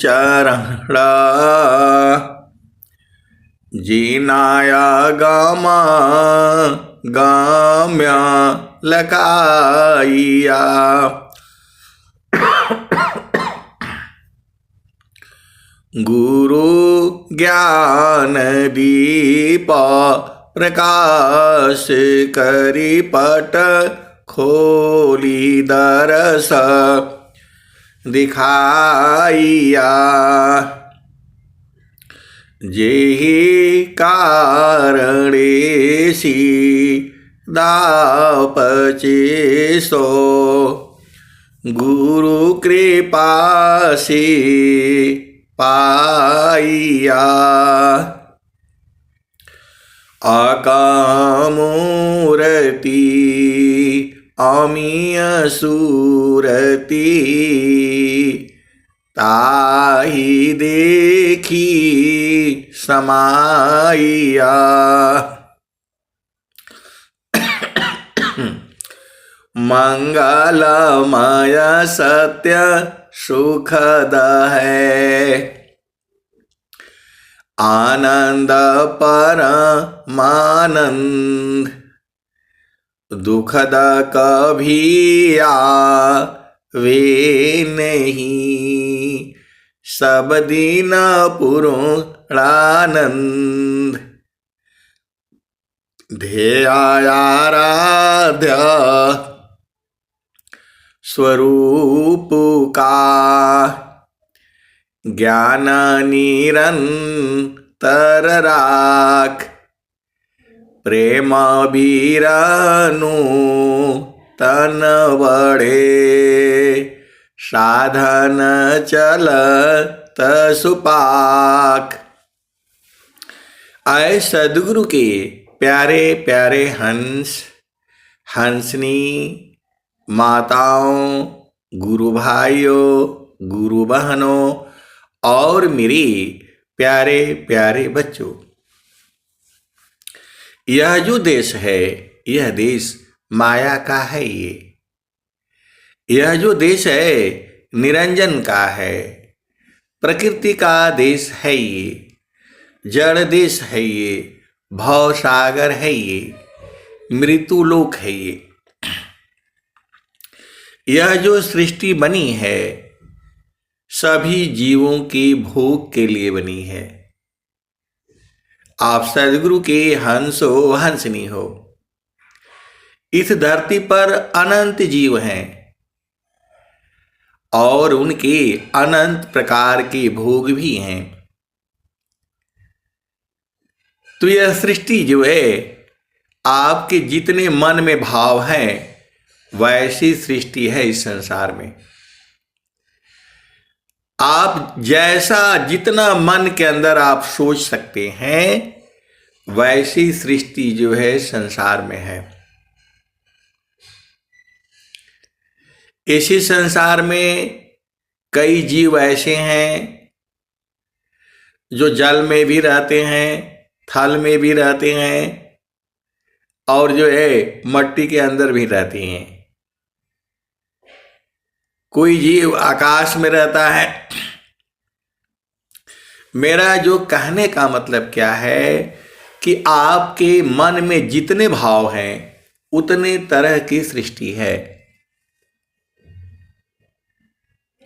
चरणा जीनाया गामा गाम्या लकाइया गुरु ज्ञान दीप प्रकाश करी पट खोली दरस दिखाइया जेहि कारणेसी दापचे सो गुरु कृपा से पाइया अकामूर्ति अमीय सूरति ताहि देखी समाइया मंगलमय सत्य सुखद है आनंद परमानंद दुखद कभी आवे नहीं सब दिन पूर्णानंद ध्येयाराध्य स्वरूप का ज्ञान निरंतर राख प्रेम बीरनु तन बढ़े साधन चलत सुपाक। आए सदगुरु के प्यारे प्यारे हंस हंसनी माताओं गुरु भाइयों गुरु बहनों और मेरे प्यारे प्यारे बच्चों, यह जो देश है यह देश माया का है। यह जो देश है निरंजन का है, प्रकृति का देश है, ये जड़ देश है, ये भव सागर है, ये मृत्यु लोक है। यह जो सृष्टि बनी है सभी जीवों की भोग के लिए बनी है। आप सदगुरु के हंस हो हंसनी हो। इस धरती पर अनंत जीव हैं और उनके अनंत प्रकार के भोग भी हैं। तो यह सृष्टि जो है आपके जितने मन में भाव हैं वैसी सृष्टि है इस संसार में। आप जैसा जितना मन के अंदर आप सोच सकते हैं वैसी सृष्टि जो है संसार में है। इसी संसार में कई जीव ऐसे हैं जो जल में भी रहते हैं, थल में भी रहते हैं और जो है मट्टी के अंदर भी रहते हैं। कोई जीव आकाश में रहता है। मेरा जो कहने का मतलब क्या है कि आपके मन में जितने भाव हैं उतने तरह की सृष्टि है।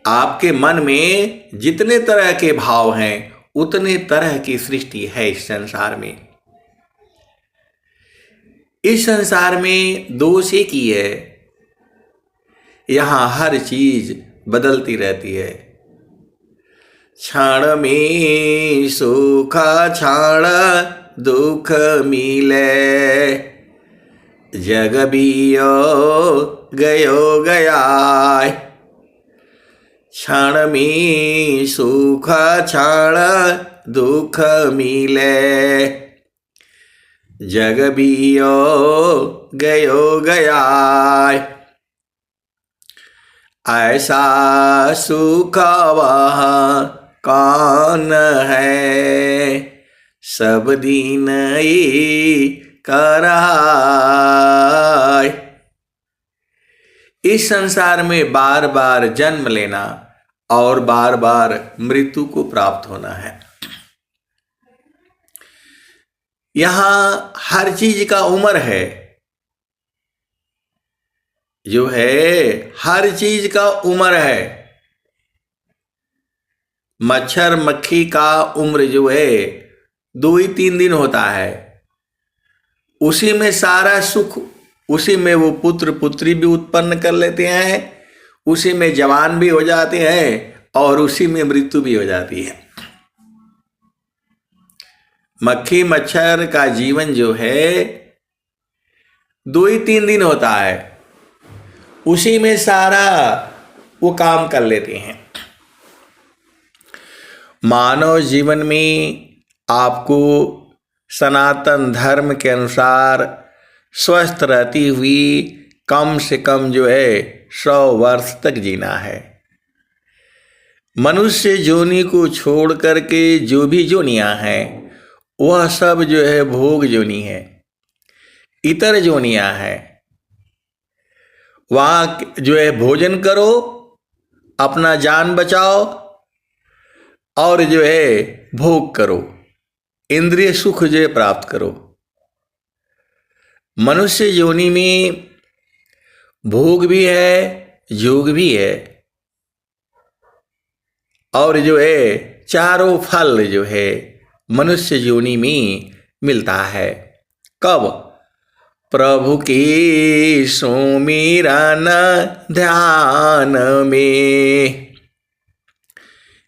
आपके मन में जितने तरह के भाव हैं उतने तरह की सृष्टि है इस संसार में। इस संसार में दोष एक ही है, यहाँ हर चीज बदलती रहती है। क्षण में सुख क्षण दुख मिले जग बियो गयो गया। क्षण में सुख क्षण दुख मिले जग बियो गयो गया। ऐसा सुख वह कौन है सब दिन ही कराय। इस संसार में बार बार जन्म लेना और बार बार मृत्यु को प्राप्त होना है। यहां हर चीज का उम्र है, जो है हर चीज का उम्र है। मच्छर मक्खी का उम्र जो है 2 ही 3 दिन होता है, उसी में सारा सुख, उसी में वो पुत्र पुत्री भी उत्पन्न कर लेते हैं, उसी में जवान भी हो जाते हैं और उसी में मृत्यु भी हो जाती है। मक्खी मच्छर का जीवन जो है 2 ही 3 दिन होता है, उसी में सारा वो काम कर लेते हैं। मानव जीवन में आपको सनातन धर्म के अनुसार स्वस्थ रहती हुई कम से कम जो है 100 वर्ष तक जीना है। मनुष्य जोनि को छोड़ करके जो भी जोनियां हैं वह सब जो है भोग जोनि है, इतर जोनियां हैं। वहाँ जो है भोजन करो, अपना जान बचाओ और जो है भोग करो, इंद्रिय सुख जो है प्राप्त करो। मनुष्य योनि में भोग भी है, योग भी है और जो है चारों फल जो है मनुष्य योनि में मिलता है। कब? प्रभु की सुमिरन ध्यान में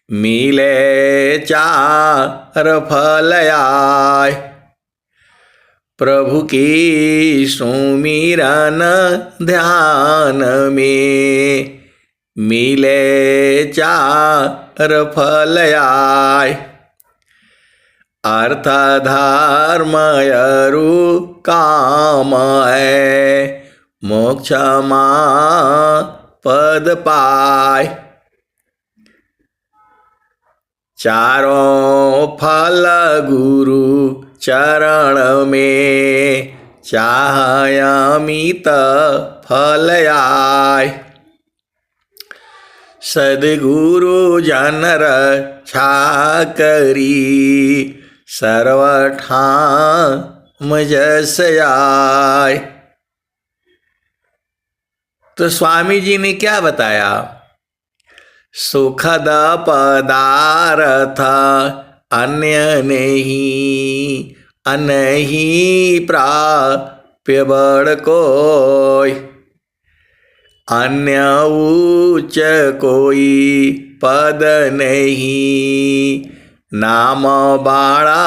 मिले चार फल आए। प्रभु की सुमिरन ध्यान में मिले चार फल आए। अर्थ धर्म अरु काम है, मोक्ष पद पाए। चारों फल गुरु चरण में चाह अमित फल आए। सद्गुरु जन रक्षा करी सर्वठाम जस आए। तो स्वामी जी ने क्या बताया? सुखद पदार्थ अन्य नहीं, अनहि प्राप्य बड़ कोई। अन्य उच्च कोई पद नहीं, नाम बाड़ा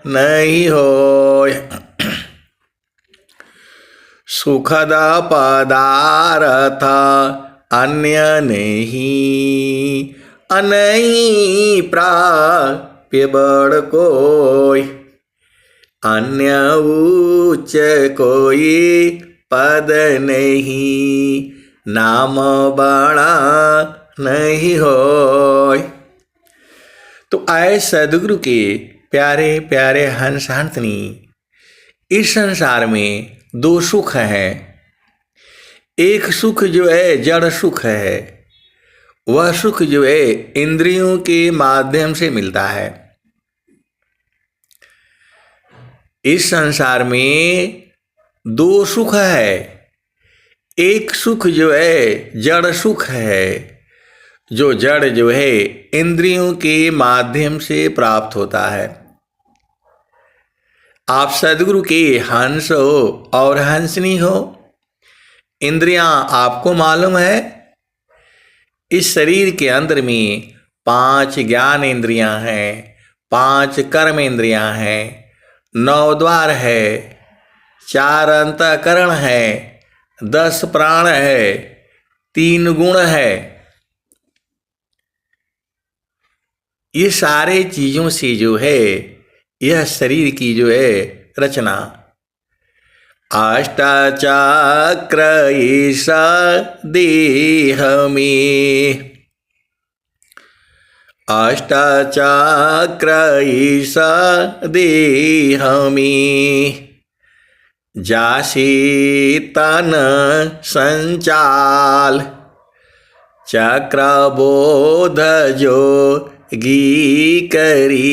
नहीं होय। सुखद पदार्थ अन्य नहीं, अनहि प्राप्य बड़ कोई। अन्य उच्च कोई पद नहीं, नाम बड़ा नहीं होय। तो आए सदगुरु के प्यारे प्यारे हंस हंसनी, इस संसार में 2 सुख हैं। एक सुख जो है जड़ सुख है, वह सुख जो है इंद्रियों के माध्यम से मिलता है। इस संसार में 2 सुख है। एक सुख जो है जड़ सुख है, जो जड़ जो है इंद्रियों के माध्यम से प्राप्त होता है। आप सद्गुरु के हंस हो और हंसनी हो, इंद्रियां आपको मालूम है। इस शरीर के अंदर में 5 ज्ञान इंद्रियां हैं, 5 कर्म इंद्रियां हैं, 9 द्वार है, 4 अंतःकरण है, 10 प्राण है, 3 गुण है। ये सारे चीजों से जो है यह शरीर की जो है रचना। अष्टचक्र इस देह में, अष्टचक्र इस देह में, जासी तन संचाल। चक्रबोध जोगी करी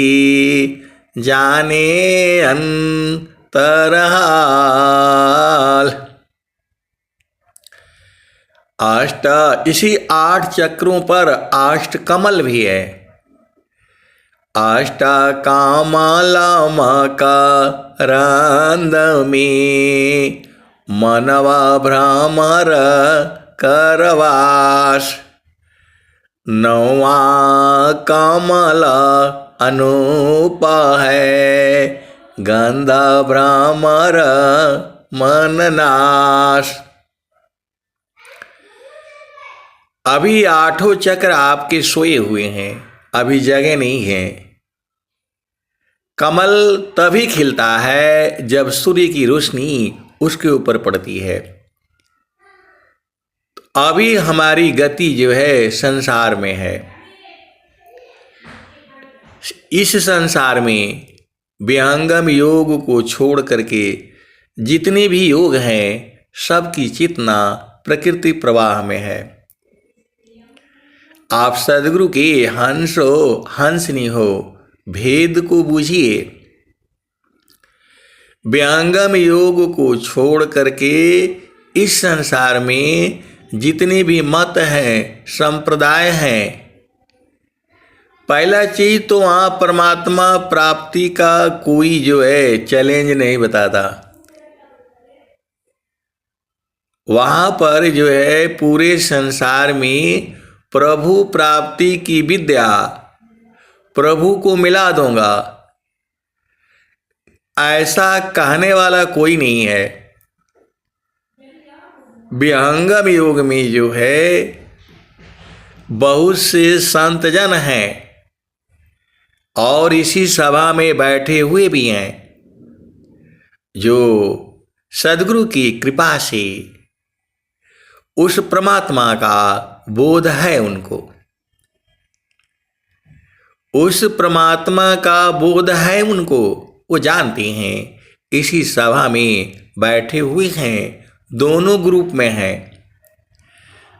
जाने अंतरहाल। इसी 8 चक्रों पर अष्ट कमल भी है। अष्ट कमल मकरंद में मनवा भ्रमर करवास। 9वां कमल अनूप है गंध भ्रमर मननाश। अभी 8 चक्र आपके सोए हुए हैं, अभी जगह नहीं है। कमल तभी खिलता है जब सूर्य की रोशनी उसके ऊपर पड़ती है। अभी हमारी गति जो है संसार में है। इस संसार में विहंगम योग को छोड़ करके जितने भी योग हैं सबकी चेतना प्रकृति प्रवाह में है। आप सदगुरु के हंस हो हंसनी हो, भेद को बूझिए। विहंगम योग को छोड़ करके इस संसार में जितने भी मत हैं, संप्रदाय हैं, पहला चीज तो वहाँ परमात्मा प्राप्ति का कोई जो है चैलेंज नहीं बताता। वहाँ पर जो है पूरे संसार में प्रभु प्राप्ति की विद्या, प्रभु को मिला दूंगा, ऐसा कहने वाला कोई नहीं है। विहंगम योग में जो है बहुत से संत जन हैं और इसी सभा में बैठे हुए भी हैं जो सद्गुरु की कृपा से उस परमात्मा का बोध है, उनको उस परमात्मा का बोध है, उनको वो जानते हैं। इसी सभा में बैठे हुए हैं, दोनों ग्रुप में हैं,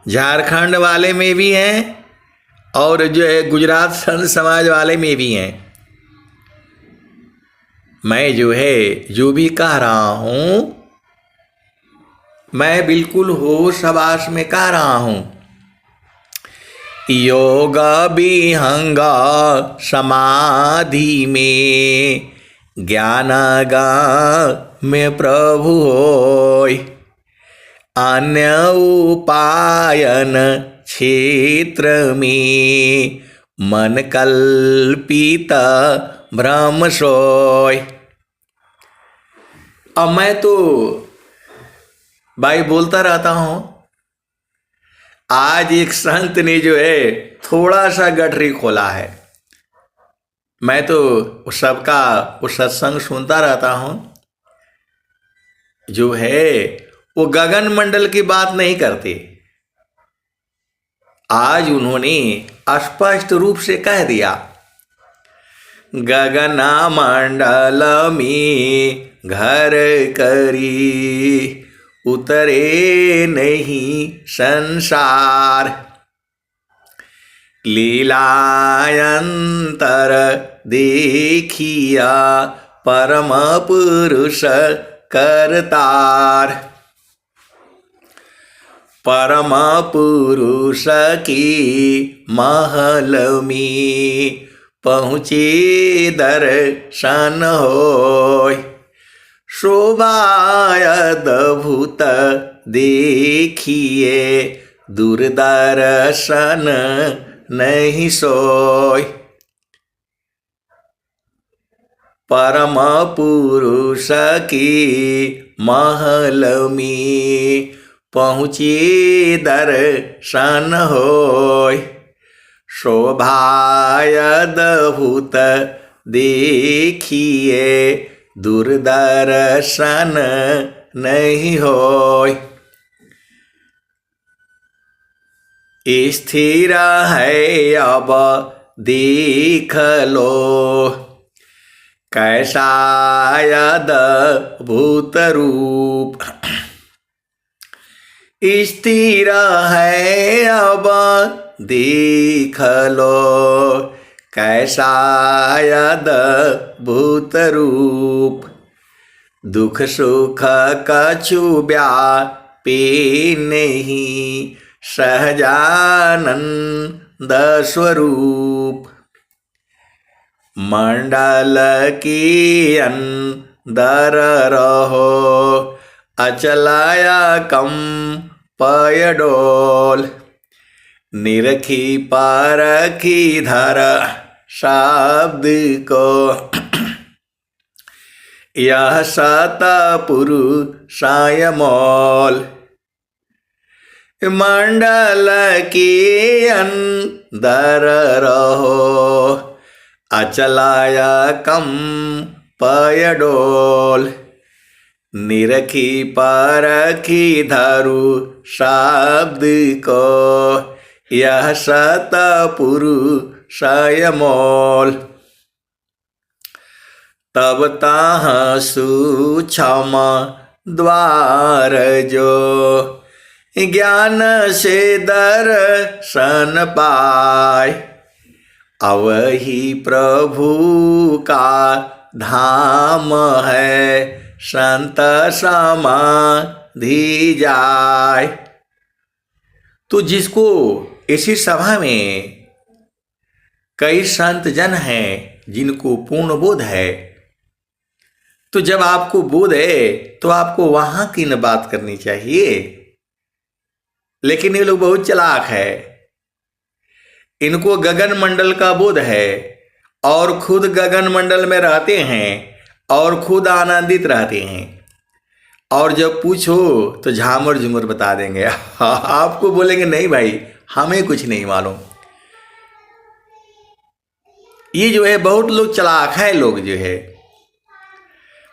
झारखंड वाले में भी हैं और जो है गुजरात संत समाज वाले में भी हैं। मैं जो है जो भी कह रहा हूँ मैं बिल्कुल होश हवास में कह रहा हूँ। योग विहंग समाधि में ज्ञान में प्रभु होय। अन्य उपायन क्षेत्र में मन कल्पित भ्रम सोय। अब मैं तो भाई बोलता रहता हूँ। आज एक संत ने जो है थोड़ा सा गठरी खोला है। मैं तो सबका वो सत्संग सुनता रहता हूँ। जो है वो गगन मंडल की बात नहीं करते। आज उन्होंने स्पष्ट रूप से कह दिया, गगन मंडल में घर करी उतरे नहीं संसार। लीलायंतर देखिया परम पुरुष करतार। परम पुरुष की महल में पहुँचे दर्शन होय। शोभायद्भुत देखिए दूरदर्शन नहीं सोय। परम पुरुष की महल में पहुँचे दर्शन होय। शोभायद्भुत देखिए दूरदर्शन नहीं होय। स्थिर है अब देख लो कैसा अद्भुत रूप। स्थिर है अब देख लो, कैसा अद्भुत रूप। दुख सुख कछु व्यापी नहीं, सहजानंद स्वरूप। मंडल की अंदर रहो, अचलाया कम पय डोल। निरखी परखी धर शब्द को, यह सतपुरुषाय मोल। मंडल के अंदर रहो, अचलाया कम पय डोल। निरखी परखी धरु शब्द को, यह सतपुरुषाय मोल। तब ताहाँ सूक्ष्म द्वार जो, ज्ञान से दर्शन पाए। अवही प्रभु का धाम है, संत समाधि जाय। तो जिसको इसी सभा में कई संत जन हैं जिनको पूर्ण बोध है, तो जब आपको बोध है तो आपको वहां की न बात करनी चाहिए। लेकिन ये लोग बहुत चालाक है, इनको गगन मंडल का बोध है और खुद गगन मंडल में रहते हैं और खुद आनंदित रहते हैं, और जब पूछो तो झामर झुमर बता देंगे। आपको बोलेंगे नहीं भाई हमें कुछ नहीं मालूम। ये जो है बहुत लोग चालाक है, लोग जो है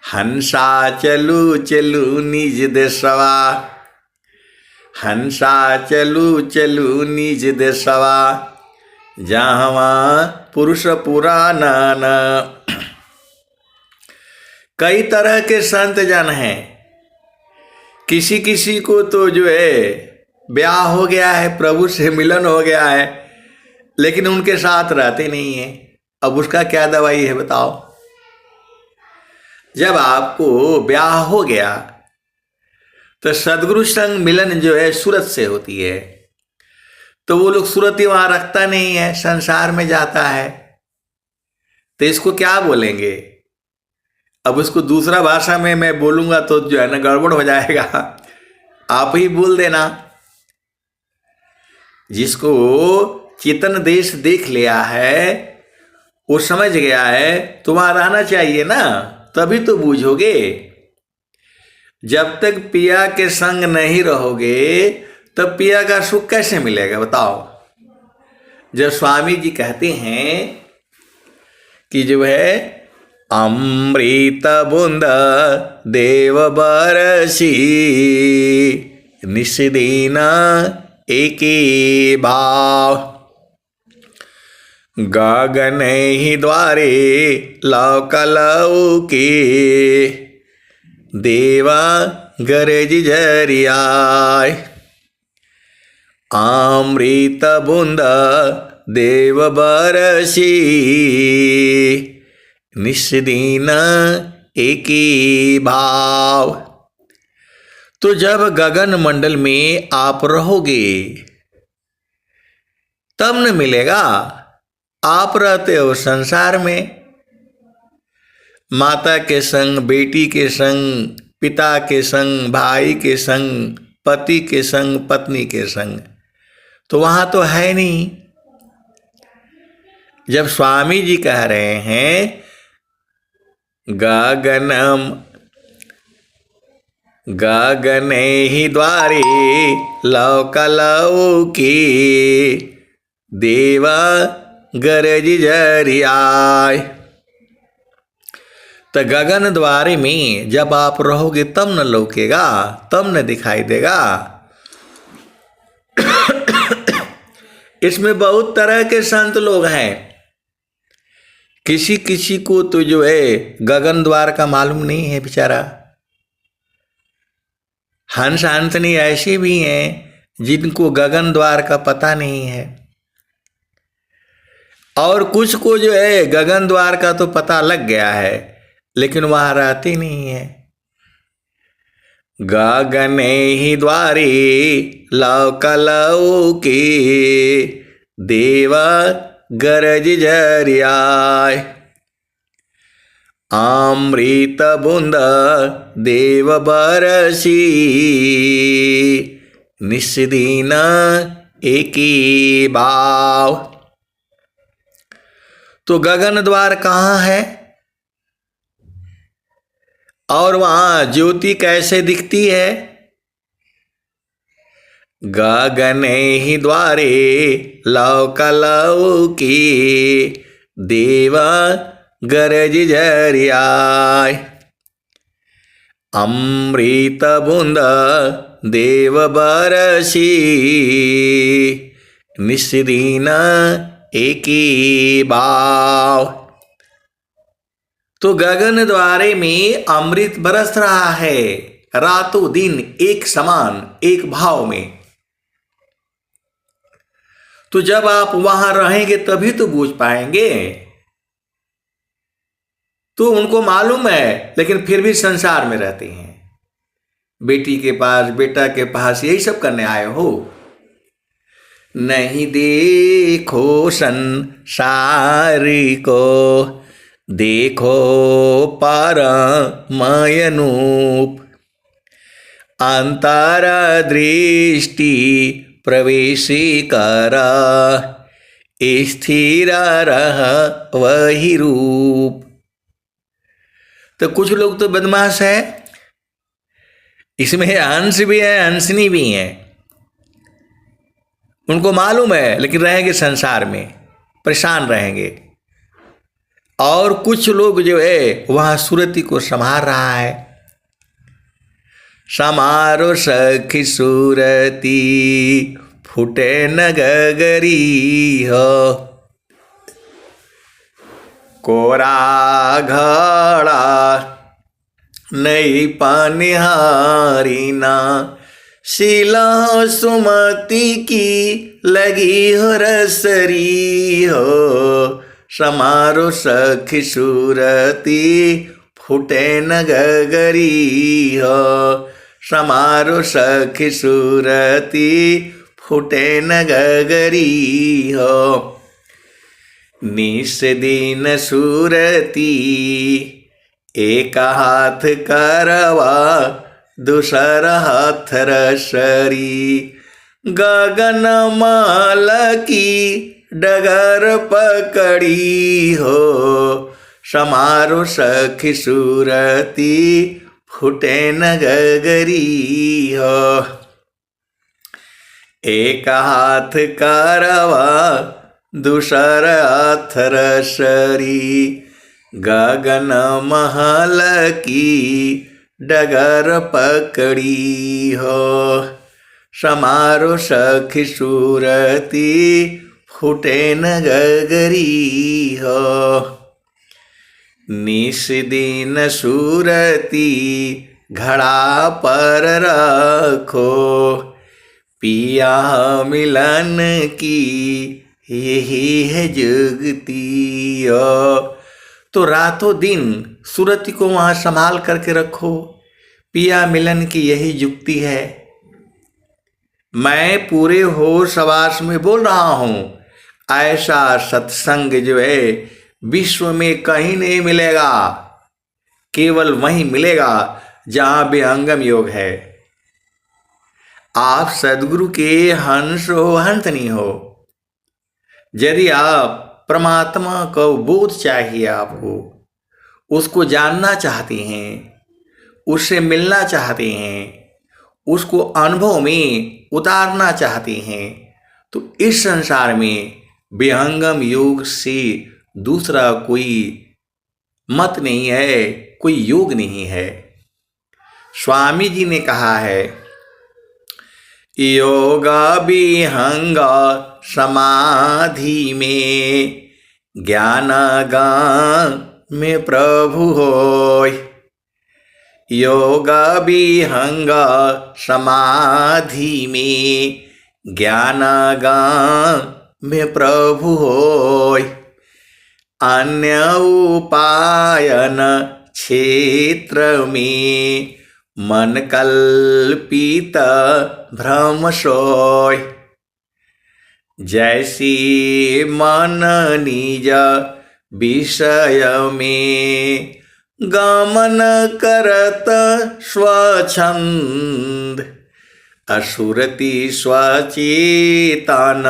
हंसा चलू चलू निज देशवा, हंसा चलू चलू निज देशवा, जहाँ पुरुष पुराना। कई तरह के संत जन हैं, किसी किसी को तो जो है ब्याह हो गया है, प्रभु से मिलन हो गया है, लेकिन उनके साथ रहते नहीं है। अब उसका क्या दवाई है बताओ। जब आपको ब्याह हो गया तो सदगुरु संग मिलन जो है सूरत से होती है, तो वो लोग सूरत ही वहां रखता नहीं है, संसार में जाता है, तो इसको क्या बोलेंगे। अब उसको दूसरा भाषा में मैं बोलूंगा तो जो है ना गड़बड़ हो जाएगा, आप ही बोल देना। जिसको चेतन देश देख लिया है, वो समझ गया है, तो वहां रहना चाहिए ना, तभी तो बूझोगे। जब तक पिया के संग नहीं रहोगे तब पिया का सुख कैसे मिलेगा बताओ। जब स्वामी जी कहते हैं कि जो है अमृत बूंद देव बरसी, निस्दिन एके भाव, गगन ही द्वारे लौकलौके, देवा गरज झरियाय। अमृत बूंद देव बरसी, निस्दिन एके भाव। तो जब गगन मंडल में आप रहोगे तब न मिलेगा। आप रहते हो संसार में, माता के संग, बेटी के संग, पिता के संग, भाई के संग, पति के संग, पत्नी के संग, तो वहां तो है नहीं। जब स्वामी जी कह रहे हैं गगन ही द्वारे लौकलौके, देवा गरज झरियाय। तो गगन द्वारे में जब आप रहोगे तब न लौकेगा, तब न दिखाई देगा। इसमें बहुत तरह के संत लोग हैं। किसी किसी को तो जो है गगन द्वार का मालूम नहीं है बेचारा। हंस हंसनी ऐसे भी हैं जिनको गगन द्वार का पता नहीं है, और कुछ को जो है गगन द्वार का तो पता लग गया है लेकिन वहां रहते नहीं है। गगने ही द्वारे लौके देवा गरज झरियाय, अमृत बूंद देव बरसी निस्दिन एकी बाव। तो गगन द्वार कहाँ है और वहां ज्योति कैसे दिखती है? गगने ही द्वारे लौकी देवा गरज झरियाय, अमृत बूंद देव बरसी निस्दिन एकी बाव। तो गगन द्वारे में अमृत बरस रहा है रातों दिन एक समान एक भाव में। तो जब आप वहां रहेंगे तभी तो बूझ पाएंगे। तो उनको मालूम है लेकिन फिर भी संसार में रहते हैं, बेटी के पास बेटा के पास यही सब करने आए हो। नहीं देखो संसार को, देखो परमयनूप, अंतर दृष्टि प्रवेश कर स्थिर रह वही रूप। तो कुछ लोग तो बदमाश है, इसमें हंस भी है हंसनी भी है, उनको मालूम है लेकिन रहेंगे संसार में, परेशान रहेंगे। और कुछ लोग जो है वहां सुरति को संभाल रहा है। समारो सखी सुरती फूटे न गगरी हो, कोरा घड़ा नई पानिहारी ना, शिला सुमति की लगी हो रसरी हो, समारो सखी सुरती फूटे न गगरी हो, समारो सखी सुरती फूटे न गगरी हो। निस दिन सुरती एक हाथ करवा दूसर हाथ रसरी, गगन माल की डगर पकड़ी हो, समारो सखी सुरती फूटे न गगरी हो। एक हाथ करवा दूसर हाथ रसरी, गगन महल की डगर पकड़ी हो, समारो सखी सुरती फूटे न गगरी हो। निस दिन सुरती घड़ा पर रखो, पिया मिलन की यही है जुगती। तो रातों दिन सुरति को वहां संभाल करके रखो, पिया मिलन की यही जुक्ति है। मैं पूरे होश हवास में बोल रहा हूं, ऐसा सत्संग जो है विश्व में कहीं नहीं मिलेगा, केवल वहीं मिलेगा जहां विहंगम योग है। आप सदगुरु के हंस हो हंसनी हो, यदि आप परमात्मा को बोध चाहिए, आपको उसको जानना चाहते हैं, उससे मिलना चाहते हैं, उसको अनुभव में उतारना चाहते हैं, तो इस संसार में विहंगम योग से दूसरा कोई मत नहीं है, कोई योग नहीं है। स्वामी जी ने कहा है, योगा विहंग समाधि में ज्ञान गान में प्रभु होय, योग विहंग समाधि में ज्ञानागम्य प्रभु होय। अन्य उपायन क्षेत्र में मन कल्पित भ्रम सोय। जैसी मन निज विषय में गमन करत स्वच्छंद। असुरति स्वचेतन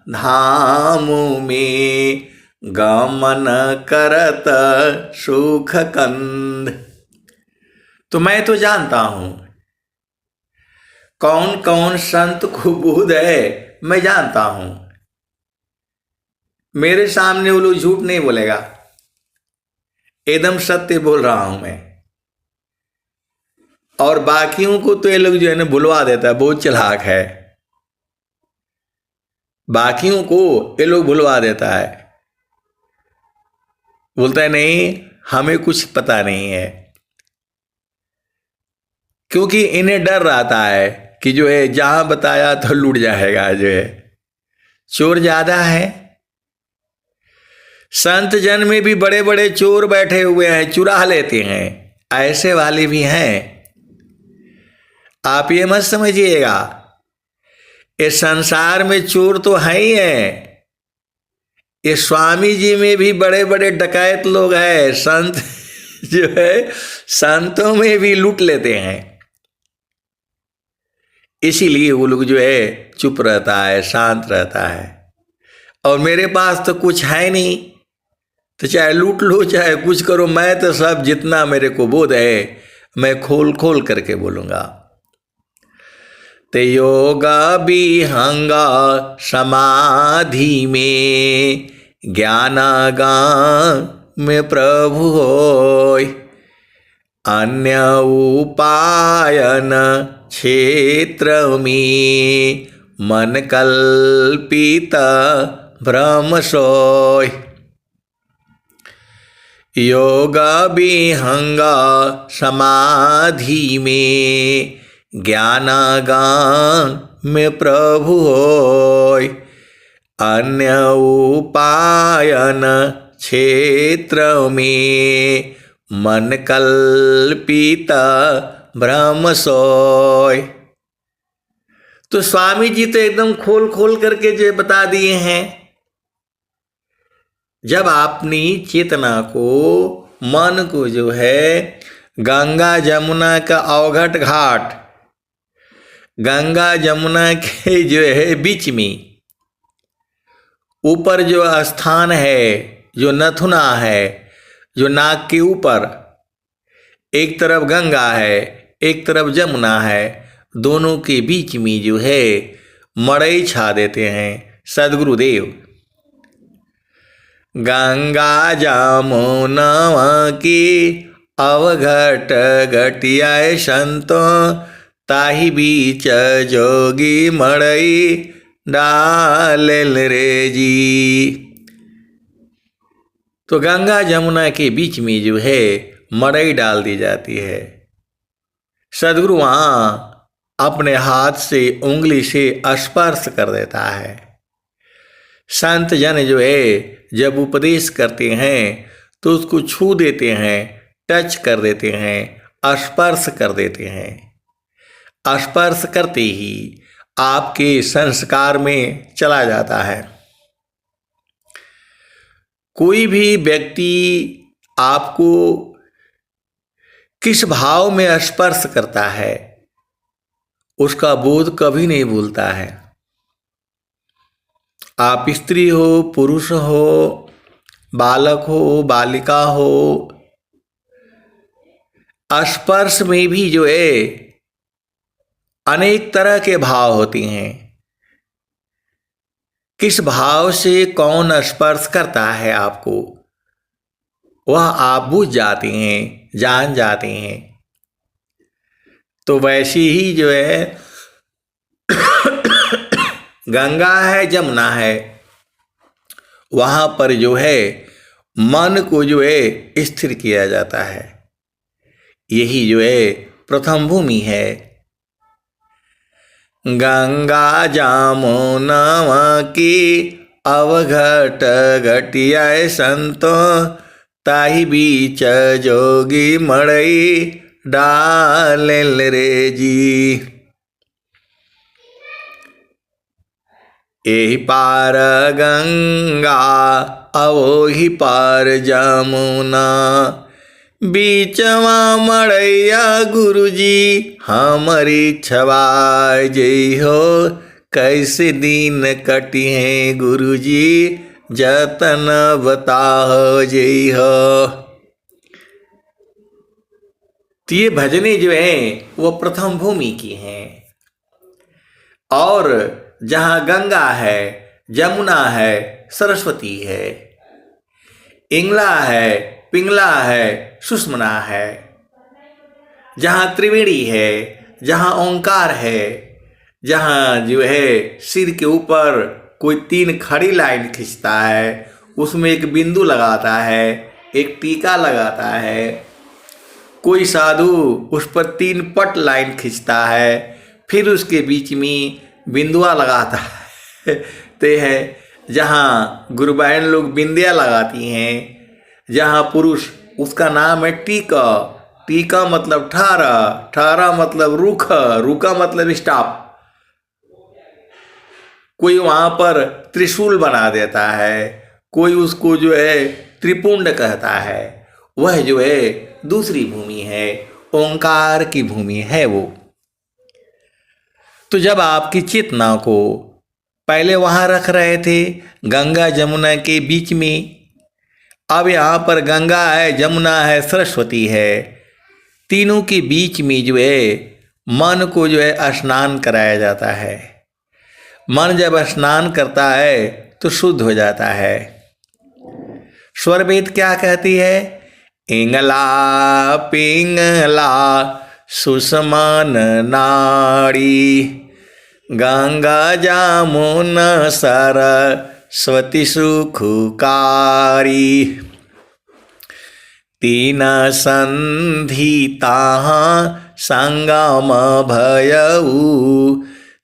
धाम में गमन करत सुख कंद। तो मैं तो जानता हूं कौन कौन संत को बोध है, मैं जानता हूं। मेरे सामने वो लोग झूठ नहीं बोलेगा, एकदम सत्य बोल रहा हूं मैं। और बाकियों को तो ये लोग जो है ना भुलवा देता है, बहुत चालाक है। बाकियों को ये लोग भुलवा देता है, बोलता है नहीं हमें कुछ पता नहीं है, क्योंकि इन्हें डर रहता है कि जो है जहां बताया तो लूट जाएगा, जो है चोर ज्यादा है। संत जन में भी बड़े बड़े चोर बैठे हुए हैं, चुरा लेते हैं, ऐसे वाले भी हैं। आप ये मत समझिएगा इस संसार में चोर तो है ही है, ये स्वामी जी में भी बड़े बड़े डकैत लोग हैं। संत जो है संतों में भी लूट लेते हैं, इसीलिए वो लोग जो है चुप रहता है, शांत रहता है। और मेरे पास तो कुछ है नहीं, तो चाहे लूट लो चाहे कुछ करो, मैं तो सब जितना मेरे को बोध है मैं खोल खोल करके बोलूंगा। ते योग विहंग समाधि में ज्ञानागम्य प्रभु होय। अन्य उपायन क्षेत्र में मन कल्पित भ्रम सोय। योग विहंग समाधि में ज्ञानागम्य प्रभु होय। अन्य उपायन क्षेत्र में मन कल्पित भ्रम सोय। तो स्वामी जी तो एकदम खोल खोल करके जो बता दिए हैं। जब अपनी चेतना को, मन को जो है गंगा जमुना का अवघट घाट, गंगा जमुना के जो है बीच में ऊपर जो स्थान है, जो नथुना है, जो नाक के ऊपर, एक तरफ गंगा है एक तरफ जमुना है, दोनों के बीच में जो है मड़ई छा देते हैं सद्गुरुदेव। गंगा जमुना की अवघट घटिया संतों, ताही बीच जोगी मड़ई डाल रे जी। तो गंगा जमुना के बीच में जो है मड़ई डाल दी जाती है। सदगुरु वहां अपने हाथ से उंगली से स्पर्श कर देता है। संत जन जो है जब उपदेश करते हैं तो उसको छू देते हैं, टच कर देते हैं, स्पर्श कर देते हैं। स्पर्श करते ही आपके संस्कार में चला जाता है। कोई भी व्यक्ति आपको किस भाव में स्पर्श करता है उसका बोध कभी नहीं भूलता है। आप स्त्री हो, पुरुष हो, बालक हो, बालिका हो, स्पर्श में भी जो है अनेक तरह के भाव होते हैं। किस भाव से कौन स्पर्श करता है आपको, वह आप बुझ जाते हैं, जान जाते हैं। तो वैसी ही जो है गंगा है, जमुना है, वहां पर जो है मन को जो है स्थिर किया जाता है। यही जो है प्रथम भूमि है। गंगा जमुना की अवघट घटिया संतो, ताहि बीच जोगी मड़ई डालेल रे जी। एहि पार गंगा अवोहि पार जमुना, बीचवा मड़ैया गुरुजी हमारी छवाय जई हो। कैसे दिन कटी है गुरुजी जतन बताओ जई हो। तो ये भजने जो हैं वो प्रथम भूमि की हैं। और जहाँ गंगा है, जमुना है, सरस्वती है, इंगला है, पिंगला है, सुषमना है, जहाँ त्रिवेणी है, जहाँ ओंकार है, जहाँ जो है सिर के ऊपर कोई 3 खड़ी लाइन खींचता है, उसमें एक बिंदु लगाता है, एक टीका लगाता है, कोई साधु उस पर 3 पट लाइन खींचता है, फिर उसके बीच में बिंदुआ लगाता है। ते है जहाँ गुरुबाइन लोग बिंदिया लगाती हैं, जहाँ पुरुष उसका नाम है टीका। टीका मतलब ठारा, ठारा मतलब रुख, रुका मतलब स्टाप। कोई वहाँ पर त्रिशूल बना देता है, कोई उसको जो है त्रिपुंड कहता है। वह जो है दूसरी भूमि है, ओंकार की भूमि है वो। तो जब आपकी चेतना को पहले वहाँ रख रहे थे गंगा जमुना के बीच में, अब यहाँ पर गंगा है, जमुना है, सरस्वती है, तीनों के बीच में जो है मन को जो है स्नान कराया जाता है। मन जब स्नान करता है तो शुद्ध हो जाता है। स्वर वेद क्या कहती है? इंगला पिंगला सुषमान नाड़ी, गंगा जमुना सरस्वती सुखकारी। 3 संधि ताहाँ संगम भयऊ,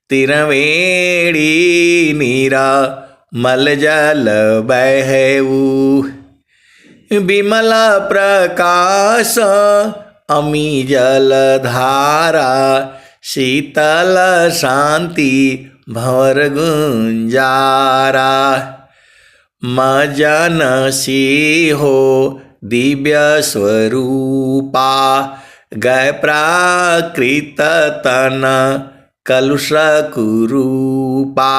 त्रिवेणी नीरा मल जल बहऊ। विमल प्रकाश अमी जल धारा, शीतल शांति भंवर गुंजारा। मजन सिंहो दिव्य स्वरूपा, गए प्राकृत तन कलुष कुरूपा।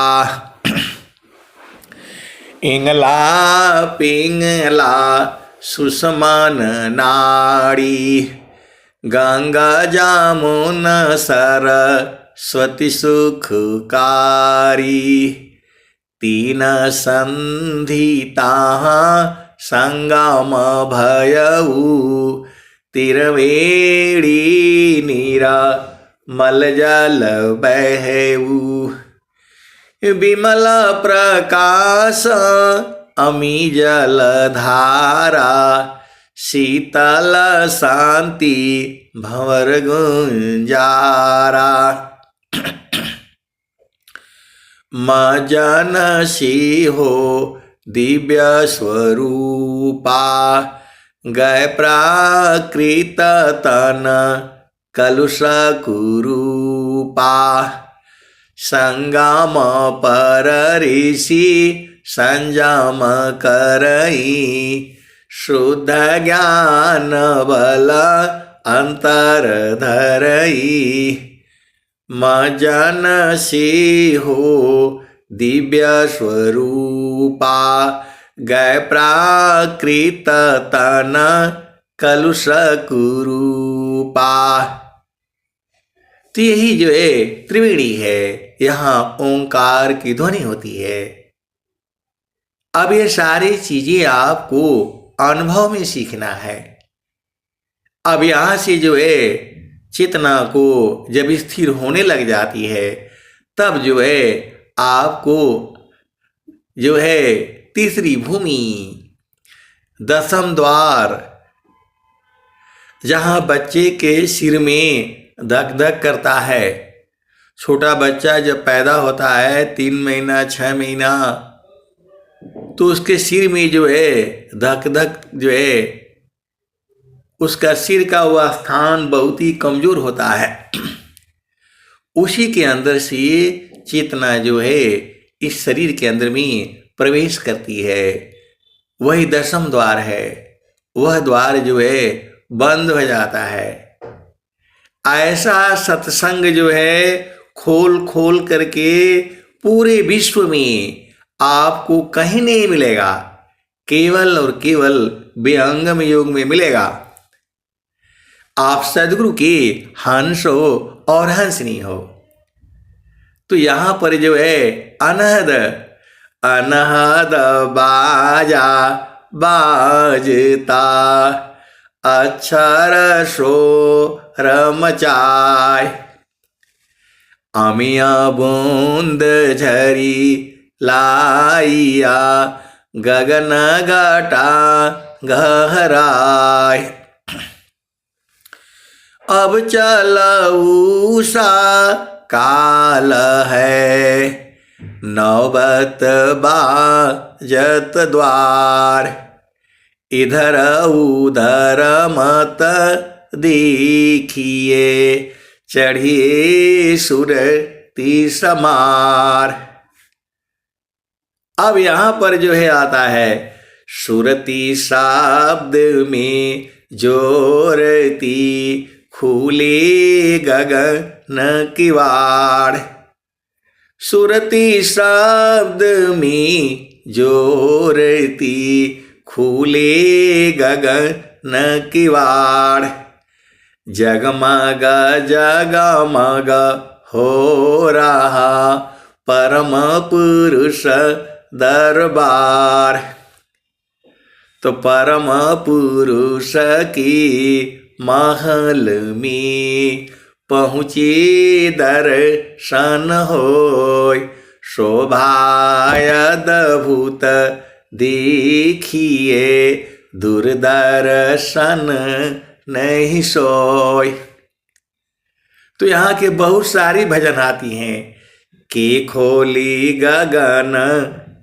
इंगला पिंगला सुषमान नाड़ी, गंगा जमुना सरस्वती सुखकारी। 3 संधि ताहाँ संगम भयऊ, त्रिवेणी नीरा मल जल बहऊ। विमल प्रकाश अमी जल धारा, शीतल शांति भंवर गुंजारा। मजन सिंहो दिव्य स्वरूपा, गए प्राकृत तन कलुष कुरूपा। संगम पर ऋषि संयम करई, शुद्ध ज्ञान बल अंतर धरई। मजन सिंहो दिव्य स्वरूपा, गए प्राकृत तन कलुष कुरूपा। तो यही जो है त्रिवेणी है, यहाँ ओंकार की ध्वनि होती है। अब ये सारी चीजें आपको अनुभव में सीखना है। अब यहाँ से जो है चेतना को जब स्थिर होने लग जाती है, तब जो है आपको जो है तीसरी भूमि, 10म द्वार, जहाँ बच्चे के सिर में धक धक करता है। छोटा बच्चा जब पैदा होता है 3 महीना 6 महीना, तो उसके सिर में जो है धक धक जो है, उसका सिर का वह स्थान बहुत ही कमजोर होता है। उसी के अंदर से चेतना जो है इस शरीर के अंदर में प्रवेश करती है। वही 10वां द्वार है। वह द्वार जो है बंद हो जाता है। ऐसा सत्संग जो है खोल खोल करके पूरे विश्व में आपको कहीं नहीं मिलेगा, केवल और केवल विहंगम योग में मिलेगा। आप सदगुरु के हंस हो और हंसनी हो। तो यहां पर जो है अनहद अनहद बाजा बाजता, अक्षर शोर मचाय, अमिया बूंद झरी लाइया, गगन घटा गहराय। अब चलऊ सा काल है, नौबत बाजत द्वार, इधर उधर मत देखिए, चढ़िए सुरती समार। अब यहां पर जो है आता है सुरती शब्द में जोरती, खुले गगन किवाड़। सुरती शब्द में जोरती, खुले गगन किवाड़। जगमग जगमग हो रहा परम पुरुष दरबार। तो परम पुरुष की महल में पहुँचे दर्शन होय, शोभायद्भुत देखिए, दूरदर्शन नहीं सोय। तो यहाँ के बहुत सारी भजन आती हैं कि खोली गगन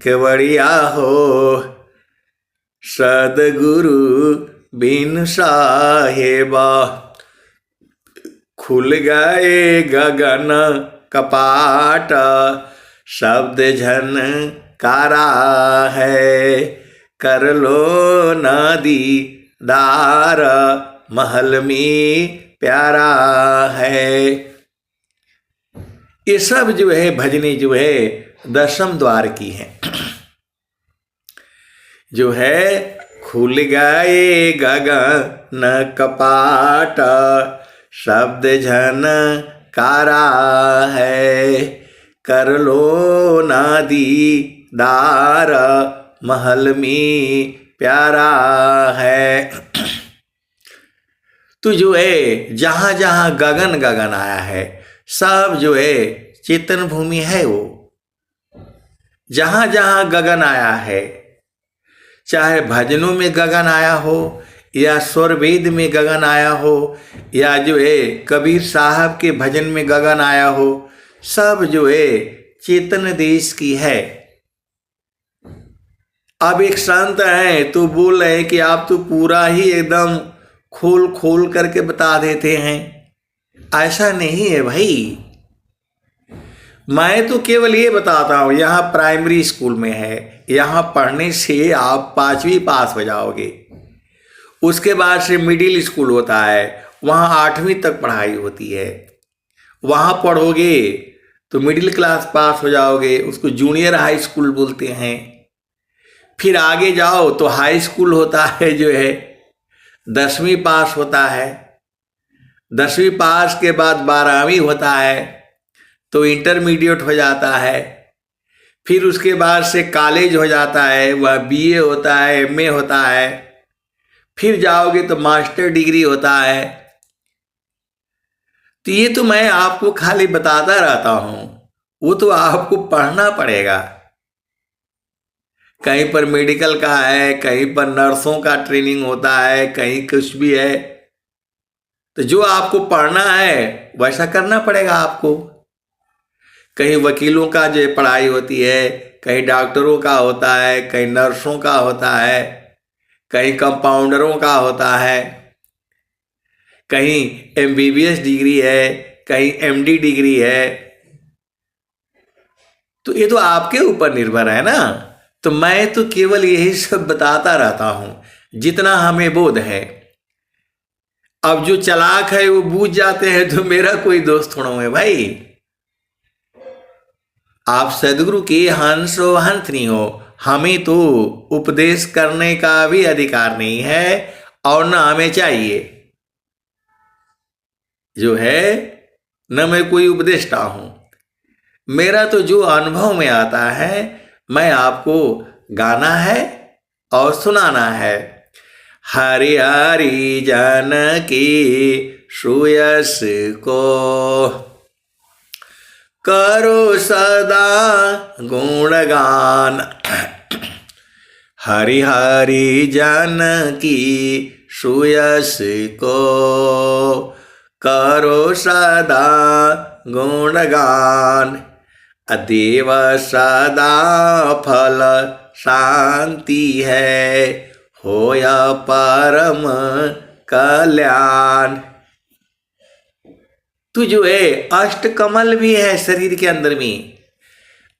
केवड़िया हो, सदगुरु बिन साहेबा, खुल गए गगन कपाट, शब्द झनकारा है, कर लो नदी दार, महल में प्यारा है। ये सब जो है भजने जो है 10वें द्वार की हैं। जो है खुल गए गगन कपाट, शब्द झनकारा है, कर लो नदी दार, महल में प्यारा है। तो जो है जहाँ जहाँ गगन गगन आया है, सब जो है चेतन भूमि है। वो जहाँ जहाँ गगन आया है, चाहे भजनों में गगन आया हो, या स्वर वेद में गगन आया हो, या जो है कबीर साहब के भजन में गगन आया हो, सब जो है चेतन देश की है। अब एक संत हैं तो बोल रहे हैं कि आप तो पूरा ही एकदम खोल खोल करके बता देते हैं। ऐसा नहीं है भाई, मैं तो केवल ये बताता हूँ। यहाँ प्राइमरी स्कूल में है, यहाँ पढ़ने से आप 5वीं पास हो जाओगे। उसके बाद से मिडिल स्कूल होता है, वहाँ 8वीं तक पढ़ाई होती है। वहाँ पढ़ोगे तो मिडिल क्लास पास हो जाओगे, उसको जूनियर हाई स्कूल बोलते हैं। फिर आगे जाओ तो हाई स्कूल होता है, जो है 10वीं पास होता है। 10वीं पास के बाद 12वीं होता है, तो इंटरमीडिएट हो जाता है। फिर उसके बाद से कॉलेज हो जाता है, वह बीए होता है, एमए होता है। फिर जाओगे तो मास्टर डिग्री होता है। तो ये तो मैं आपको खाली बताता रहता हूँ, वो तो आपको पढ़ना पड़ेगा। कहीं पर मेडिकल का है, कहीं पर नर्सों का ट्रेनिंग होता है, कहीं कुछ भी है। तो जो आपको पढ़ना है वैसा करना पड़ेगा आपको। कहीं वकीलों का जो पढ़ाई होती है, कहीं डॉक्टरों का होता है, कहीं नर्सों का होता है, कहीं कंपाउंडरों का होता है, कहीं एमबीबीएस डिग्री है, कहीं एमडी डिग्री है। तो ये तो आपके ऊपर निर्भर है ना। तो मैं तो केवल यही सब बताता रहता हूं जितना हमें बोध है। अब जो चालाक है वो बूझ जाते हैं तो मेरा कोई दोस्त थोड़ा है भाई। आप सदगुरु के हंस हो हंस नहीं हो, हमें तो उपदेश करने का भी अधिकार नहीं है और न हमें चाहिए। जो है न मैं कोई उपदेष्टा हूं, मेरा तो जो अनुभव में आता है मैं आपको गाना है और सुनाना है। हरि हरि जन की सुयस को करो सदा गुणगान। हरि हरि जन की सुयस को करो सदा गुणगान। देव सदा फल शांति है, होया परम कल्याण। तू जो है अष्ट कमल भी है शरीर के अंदर में।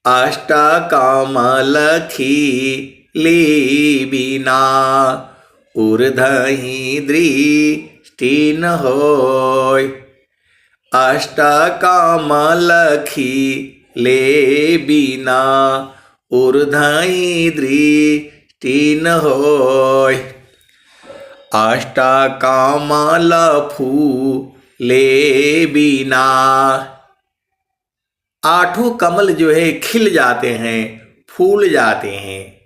अष्ट कमल खिली बिना ऊर्ध्वहि दृष्टि न होय। अष्ट कमल खिले बिना ऊर्ध्वहि दृष्टि न होय। अष्ट कमल फूले बिना। आठों कमल जो है खिल जाते हैं, फूल जाते हैं।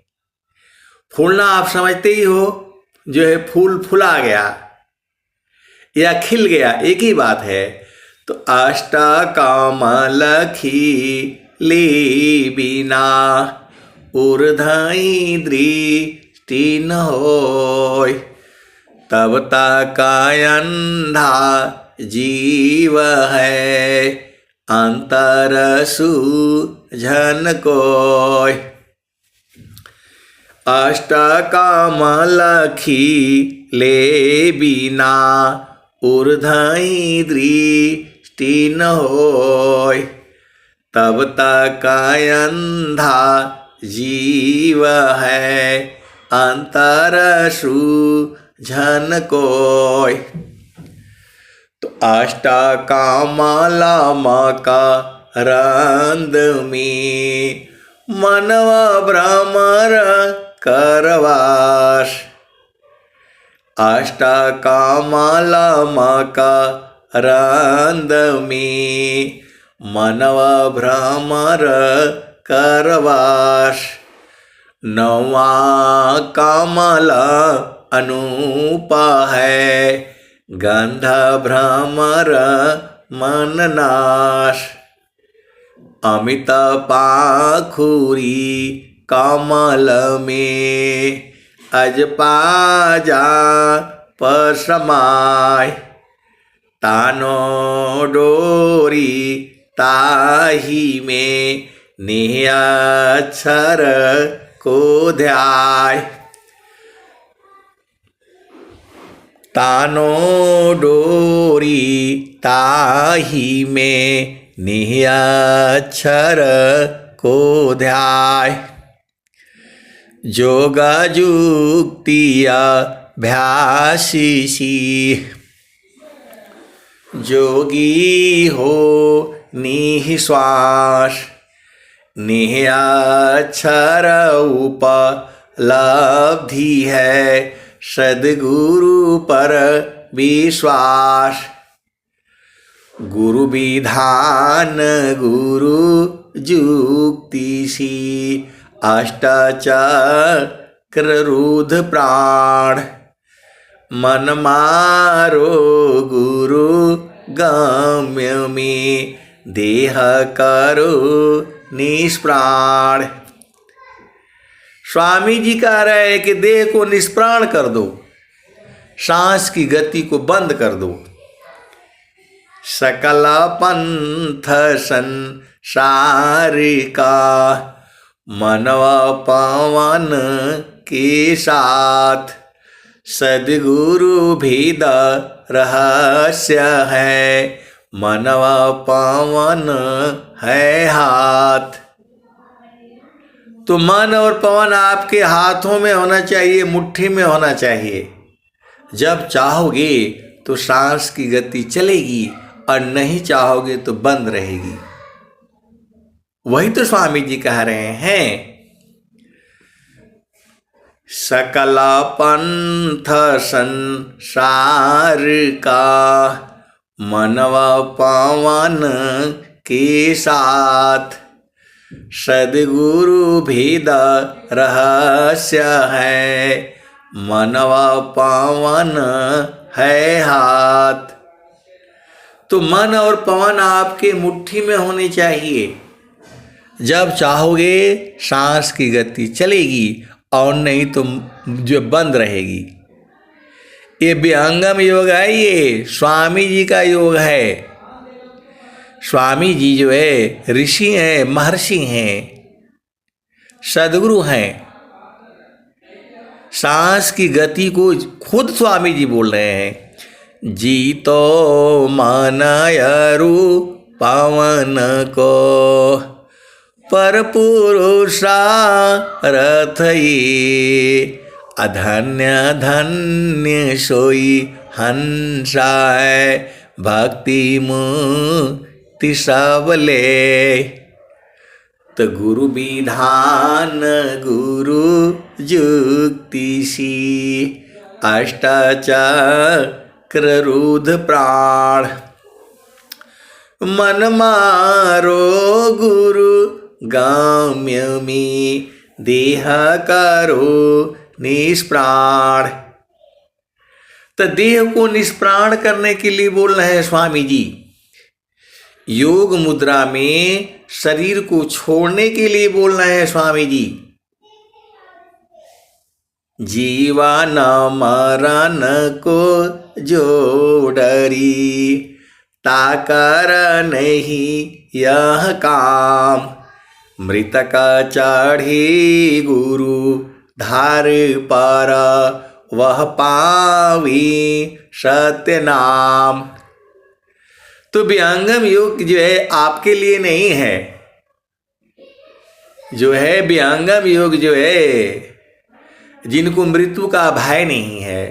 फूलना आप समझते ही हो, जो है फूल फुला गया या खिल गया एक ही बात है। तो अष्ट कमल खिले बिना ऊर्ध्वहि दृष्टि न होय। तब तक अंधा जीव है, अंतर सूझन कोय। अष्ट कमल खिले बिना ऊर्ध्वहि दृष्टि न होय। तब तक अंधा जीव है, अंतर सूझन कोय। तो अष्ट कमल मकरंद में मनवा भ्रमर करवास। अष्ट कमल मकरंद में मनवा भ्रमर करवास। नवा कमल अनूप है, गंध भ्रमर मन नाश। अमित पाखुरी कमल में अजपाजा पसमाय। तानो डोरी ताही में निह्यक्षर को ध्याय। तानो डोरी ताही में निह्यक्षर को ध्याय। जोग जुक्तिया भ्यासिसी जोगी हो निःश्वास। निह्यक्षर उपलब्धि है, सद्गुरु पर विश्वास। गुरु विधान गुरु जुक्ति सी अष्टचक्र रुद्र प्राण। मन मारो गुरु गम्य में देह करो निष्प्राण। स्वामी जी कह रहे हैं कि देह को निष्प्राण कर दो, सांस की गति को बंद कर दो। सकल पंथ संसार का, मनवा पावन के साथ सद्गुरु भेद रहस्य है, मनवा पावन है हाथ। तो मन और पवन आपके हाथों में होना चाहिए, मुट्ठी में होना चाहिए। जब चाहोगे तो सांस की गति चलेगी और नहीं चाहोगे तो बंद रहेगी। वही तो स्वामी जी कह रहे हैं, सकल पंथ संसार का, मनवा पावन के साथ सद्गुरु भेद रहस्य है, मनवा पावन है हाथ। तो मन और पवन आपके मुट्ठी में होने चाहिए। जब चाहोगे सांस की गति चलेगी और नहीं तो जो बंद रहेगी। ये विहंगम योग है, ये स्वामी जी का योग है। स्वामी जी जो है ऋषि हैं, महर्षि हैं, सद्गुरु हैं। सांस की गति को खुद स्वामी जी बोल रहे हैं, जी तो मानयरु पवन को, पर पुरुषा रथ ये, अधन्य धन्य सोई हंसाय, भक्ति मुक्ति सबले। तो गुरु विधान गुरु जुक्ति सी, अष्टाचक्र रुद्र प्राण, मन मारो गुरु गाम्य में, देह करो निष्प्राण। तो देह को निष्प्राण करने के लिए बोल रहे हैं स्वामी जी। योग मुद्रा में शरीर को छोड़ने के लिए बोल रहे हैं स्वामी जी। जीवन मरण को जो डरी, ताकर नहीं यह काम, मृतक चढ़ी गुरु धार पर, वह पावी सत्य नाम। तो विहंगम योग जो है आपके लिए नहीं है। जो है विहंगम योग जो है, जिनको मृत्यु का भय नहीं है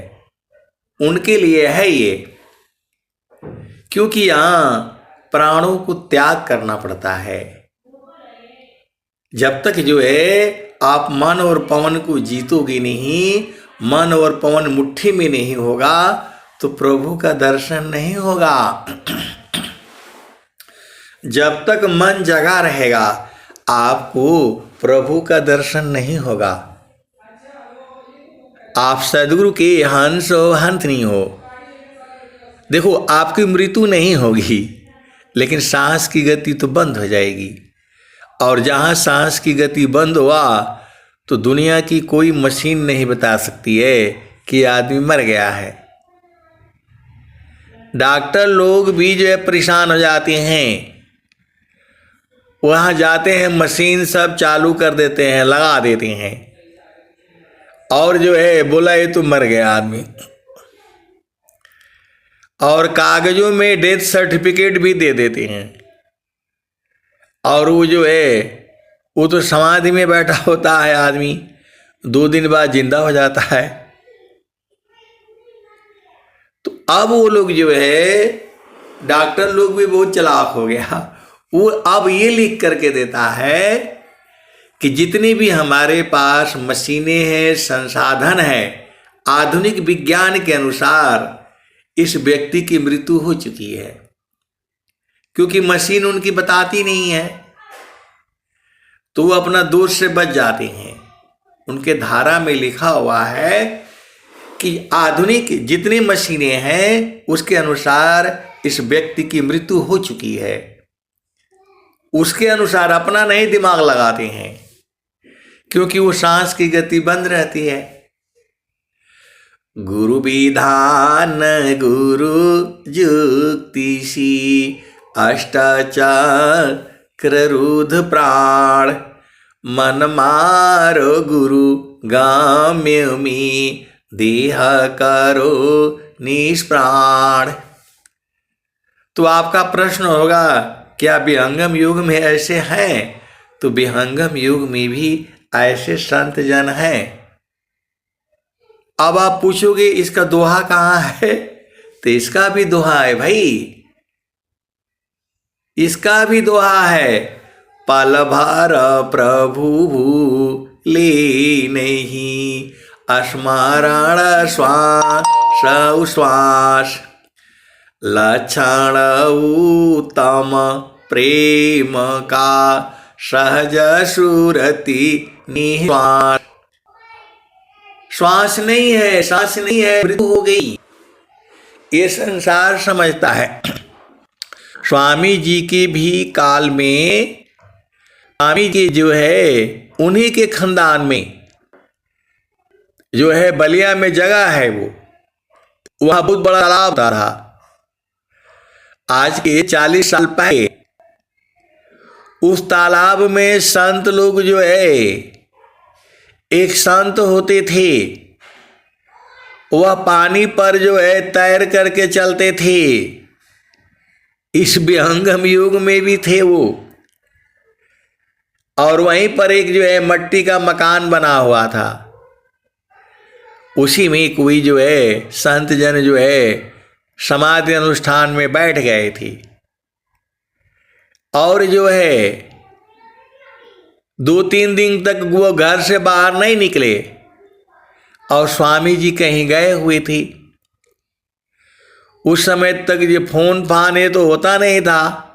उनके लिए है ये। क्योंकि यहाँ प्राणों को त्याग करना पड़ता है। जब तक जो है आप मन और पवन को जीतोगे नहीं, मन और पवन मुट्ठी में नहीं होगा, तो प्रभु का दर्शन नहीं होगा। जब तक मन जगा रहेगा आपको प्रभु का दर्शन नहीं होगा। आप सद्गुरु के हंस हो, हंत नहीं हो। देखो आपकी मृत्यु नहीं होगी, लेकिन सांस की गति तो बंद हो जाएगी। और जहाँ सांस की गति बंद हुआ तो दुनिया की कोई मशीन नहीं बता सकती है कि आदमी मर गया है। डॉक्टर लोग भी जो है परेशान हो जाते हैं। वहाँ जाते हैं, मशीन सब चालू कर देते हैं, लगा देते हैं, और जो है बोला ये तो मर गया आदमी। और कागजों में डेथ सर्टिफिकेट भी दे देते हैं। और वो जो है वो तो समाधि में बैठा होता है आदमी, 2 दिन बाद जिंदा हो जाता है। तो अब वो लोग जो है डॉक्टर लोग भी बहुत चालाक हो गया। वो अब ये लिख करके देता है कि जितनी भी हमारे पास मशीनें हैं, संसाधन है, आधुनिक विज्ञान के अनुसार इस व्यक्ति की मृत्यु हो चुकी है। क्योंकि मशीन उनकी बताती नहीं है, तो वो अपना दोष से बच जाते हैं। उनके धारा में लिखा हुआ है कि आधुनिक जितनी मशीनें हैं उसके अनुसार इस व्यक्ति की मृत्यु हो चुकी है। उसके अनुसार अपना नहीं दिमाग लगाते हैं, क्योंकि वो सांस की गति बंद रहती है। गुरु विधान गुरु जुक्तिसी अष्टाचक्र रुद्र प्राण मन मारो गुरु गाम्य में देह करो निष्प्राण। तो आपका प्रश्न होगा क्या विहंगम युग में ऐसे हैं? तो विहंगम युग में भी ऐसे संत जन हैं। अब आप पूछोगे इसका दोहा कहाँ है? तो इसका भी दोहा है भाई, इसका भी दोहा है। पल भर प्रभु ले नहीं स्मरण श्वास श्वास लक्षण उत्तम प्रेम का सहज सुरति निश्वास। श्वास नहीं है, सांस नहीं है, मृत्यु हो गई, ये संसार समझता है। स्वामी जी के भी काल में, स्वामी जी जो है उन्हीं के खानदान में जो है बलिया में जगह है, वो वहां बहुत बड़ा तालाब रहा। आज के 40 साल पहले उस तालाब में संत लोग जो है, एक संत होते थे, वह पानी पर जो है तैर करके चलते थे। इस विहंगम युग में भी थे वो। और वहीं पर एक जो है मट्टी का मकान बना हुआ था, उसी में कोई जो है संत जन जो है समाधि अनुष्ठान में बैठ गए थे। और जो है 2-3 दिन तक वो घर से बाहर नहीं निकले, और स्वामी जी कहीं गए हुए थे। उस समय तक ये फोन फान ये तो होता नहीं था।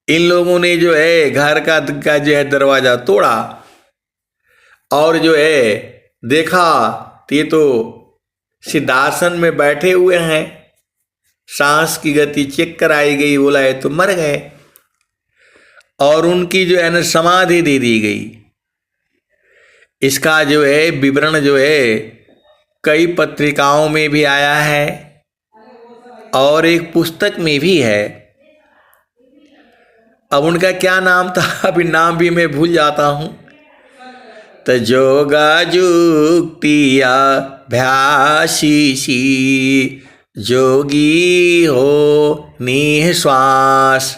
इन लोगों ने जो है घर का जो है दरवाजा तोड़ा और जो है देखा ये तो सिद्धासन में बैठे हुए हैं। सांस की गति चेक कराई गई, बोला है तो मर गए, और उनकी जो है ना समाधि दे दी गई। इसका जो है विवरण जो है कई पत्रिकाओं में भी आया है और एक पुस्तक में भी है। अब उनका क्या नाम था, अभी नाम भी मैं भूल जाता हूं। तो जोगा जुक्तिया भ्यासीसी जोगी हो निश्वास।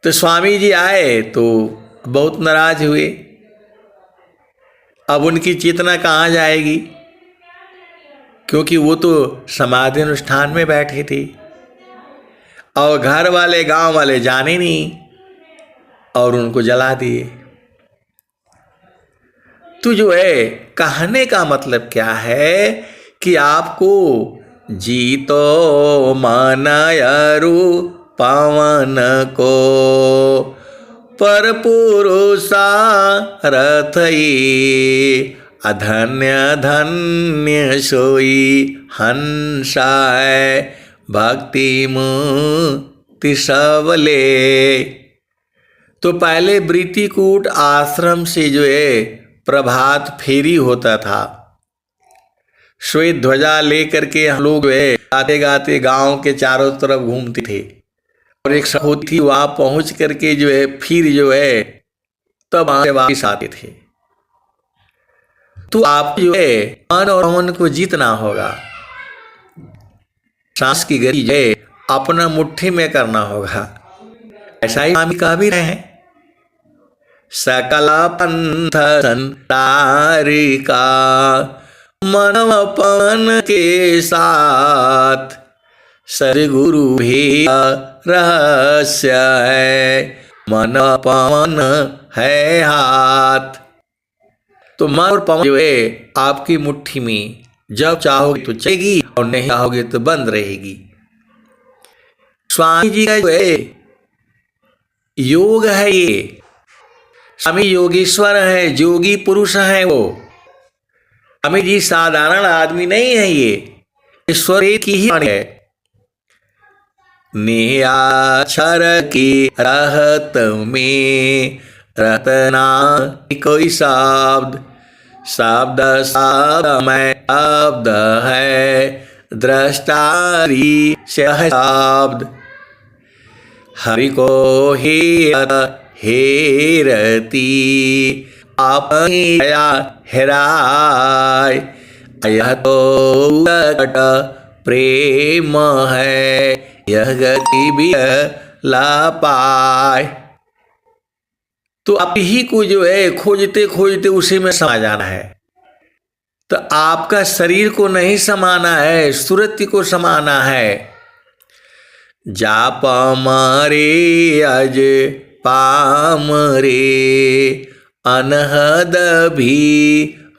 तो स्वामी जी आए तो बहुत नाराज हुए। अब उनकी चेतना कहाँ जाएगी, क्योंकि वो तो समाधि अनुष्ठान में बैठे थे और घर वाले गांव वाले जाने नहीं, और उनको जला दिए। तो जो है कहने का मतलब क्या है कि आपको जीतो मनयरु पवन को पर पुरुषा रथ अधन्य धन्य सोई हंसा है भक्ति मुक्ति सबले। तो पहले वृत्तिकूट आश्रम से जो है प्रभात फेरी होता था। श्वेत ध्वजा लेकर के हम लोग जो है गाते गाते गांव के चारों तरफ घूमते थे, और एक होती थी वहां पहुंच करके जो है फिर जो है तब वापस आते थे। तो आप जो है मन और मन को जीतना होगा। सांस की गति जो है अपना मुट्ठी में करना होगा। ऐसा ही स्वामी कह भी रहे हैं, सकल पंथ संतारिका मनवपन के साथ सदगुरु भी रहस्य है मन पवन है हाथ। तो मन और पवन जो है आपकी मुट्ठी में, जब चाहोगे तो चलेगी और नहीं चाहोगे तो बंद रहेगी। स्वामी जी का जो है योग है, ये स्वामी योगेश्वर है, जोगी पुरुष है वो। स्वामी जी साधारण आदमी नहीं है, ये ईश्वर की ही वाणी है। निराक्षर की रहत में रतना कोई शब्द शब्द शब्दमय शब्द है, दृष्टारी शब्द। हरि को हेरती अपनी हेराय, यह तो कट प्रेम है, यह गति भी ला पाए। तो आप ही को जो है खोजते खोजते उसी में समा जाना है। तो आपका शरीर को नहीं समाना है, सुरति को समाना है। जाप मारे अज पाम रे, अनहद भी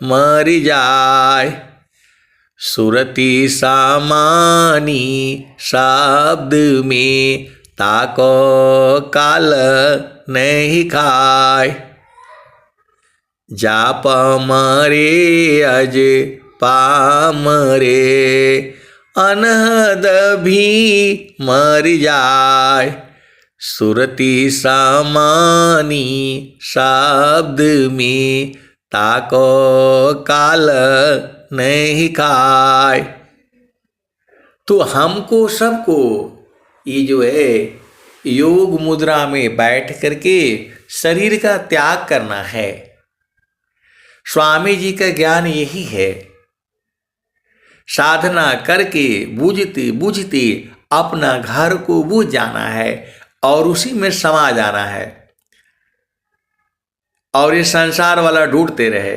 मर जाय। सुरति सामानी शब्द में, ताको काल नहीं खाय। जाप मरे अज पाम रे, अनहद भी मर जाय। सुरति सामानी शब्द में, ताको काल नहीं खाय। तो हमको सबको ये जो है योग मुद्रा में बैठ करके शरीर का त्याग करना है। स्वामी जी का ज्ञान यही है। साधना करके बूझते बूझते अपना घर को बूझ जाना है और उसी में समा जाना है, और ये संसार वाला ढूंढते रहे।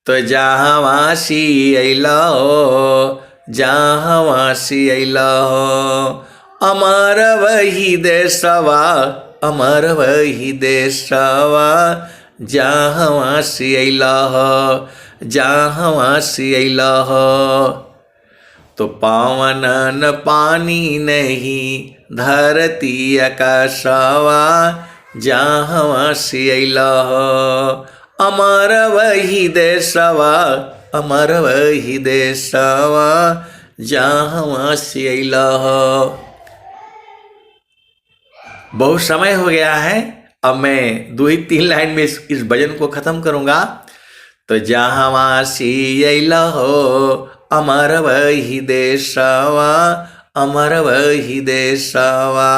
तो जहाँ वासी अइला हो, जहाँ वासी अइला हो, अमर वही देशवा, अमर वही देशवा। जहाँ वासी अइला हो, जहाँ वासी अइला हो। तो पावन न पानी नहीं, धरती आकाशवा। जहाँ वासी अइला हो, अमर वही देशवा, अमर वही देशवा। जहाँ वासी अइला हो। बहुत समय हो गया है, अब मैं 2 ही 3 लाइन में इस भजन को खत्म करूंगा। तो जहाँ वासी अइला हो, अमर वही देशवा, अमर वही देशवा।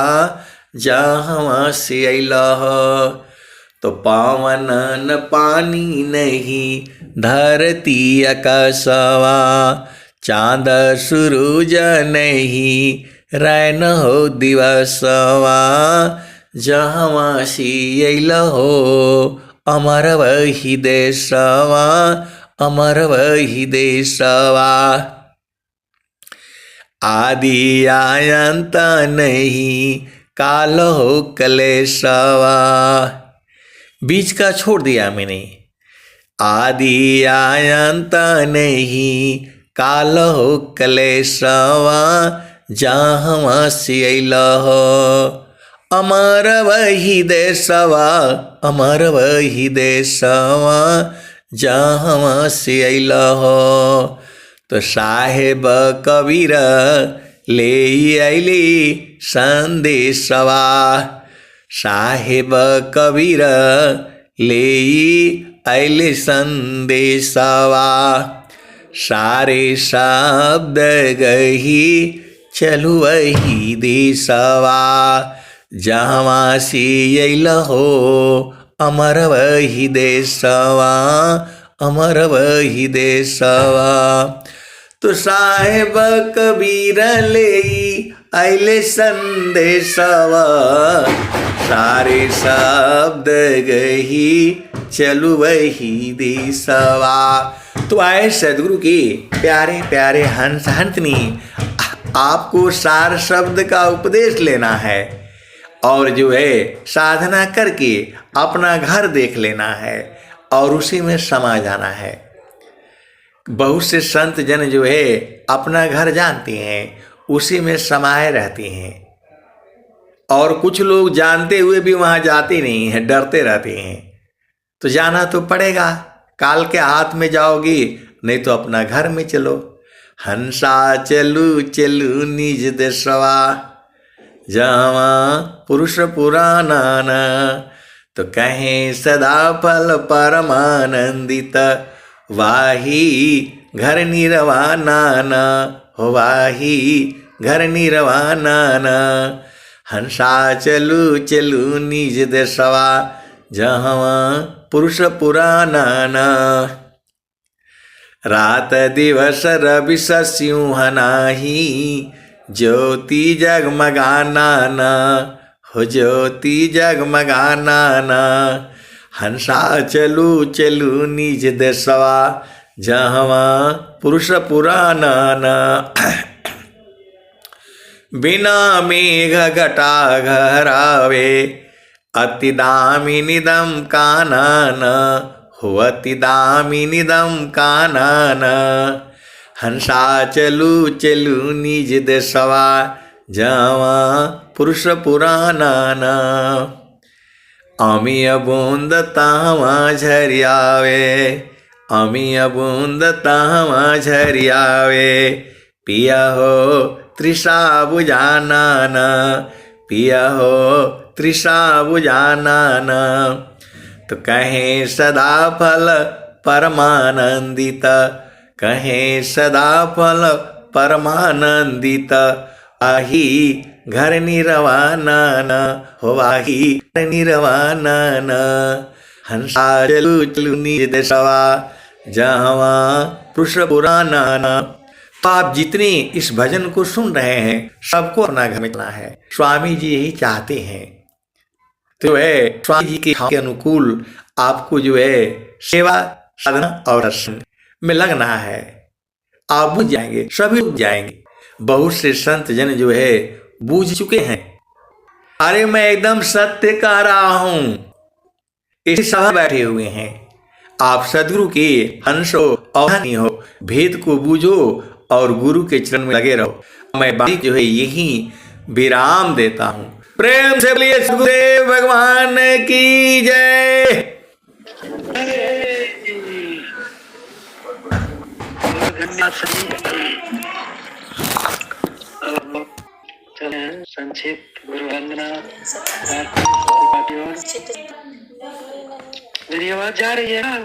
जहाँ वासी अइला हो। तो पावन न पानी नहीं, धरती आकाशवा। चाँद सूरज नहीं, रैन हो दिवसवा। जहाँ वासी अइला हो, अमर वही देशवा, अमर वही देशवा। आदि अनंत नहीं, काल हो कलेशवा। बीच का छोड़ दिया मैंने। आदि अनंत नहीं, काल हो कलेशवा। जहाँ वासी अइला हो, अमर वही देशवा, अमर वही देशवा। जहाँ वासी अइला हो। तो साहेब कबीर ले अइली संदेशवा। साहेब कबीर ले अइली संदेशवा। सारे शब्द गही, चलु वही देशवा। जहाँ वासी अइला हो, अमर वही देशवा, अमर वही देशवा। तो साहेब कबीर ले अइले संदेशवा। सारे शब्द गही, चलु वही देशवा। तो आए सदगुरु के प्यारे प्यारे हंस हंसनी, आपको सार शब्द का उपदेश लेना है और जो है साधना करके अपना घर देख लेना है और उसी में समा जाना है। बहुत से संत जन जो है अपना घर जानते हैं, उसी में समाये रहते हैं, और कुछ लोग जानते हुए भी वहाँ जाते नहीं हैं, डरते रहते हैं। तो जाना तो पड़ेगा, काल के हाथ में जाओगी, नहीं तो अपना घर में चलो। हंसा चलू चलू निज देशवा, जहाँ पुरुष पुराना तो कहें सदा फल परमानंदित, वाही घर निर्वाणा न हो, वाही घर निर्वाणा न। हंसा चलू चलू निज देशवा, जहवा पुरुष पुराना न। रात दिवस रवि सिंह नाही, ज्योति जगमगाना न हो, ज्योति जगमगाना न। हंसा चलू चलू निज देशवा, जहवा पुरुष पुराना न। बिना मेघ घटा घरावे, अति दामिनीदम कानन हो, अति दामिनीदम कानन। हंसा चलू चलू निज देशवा, जवा पुरुष पुराना न। अमिय बूंद तावा झरियावे, अमिय बूंद तावा झरियावे। पिया हो तृषा बुझाना न, पिया हो तृषा बुझाना न। तो कहें सदा फल परमानंदित, कहें सदा फल परमानंदित। वाही घर निर्वाणा न हो, वाही घर निर्वाणा न। हंसा चलू चलू निज देशवा, जहवा पुरुष पुराना न। तो आप जितने इस भजन को सुन रहे हैं, सबको अपना घर में चलना है। स्वामी जी यही चाहते हैं। तो है स्वामी जी के अनुकूल आपको जो है सेवा साधना और दर्शन में लगना है। आप बुझ जाएंगे, सभी बुझ जाएंगे। बहुत से संत जन जो है बूझ चुके हैं। अरे मैं एकदम सत्य कह रहा हूं, इसी सभा बैठे हुए हैं। आप सदगुरु के अंश हो, अवधानी हो, भेद को बूझो और गुरु के चरण में लगे रहो। मैं बाणी जो है यही विराम देता हूं। प्रेम से बोलिए सदगुरुदेव भगवान की जय। संक्षिप्त गुरु वंदना। मेरी आवाज जा रही है ना?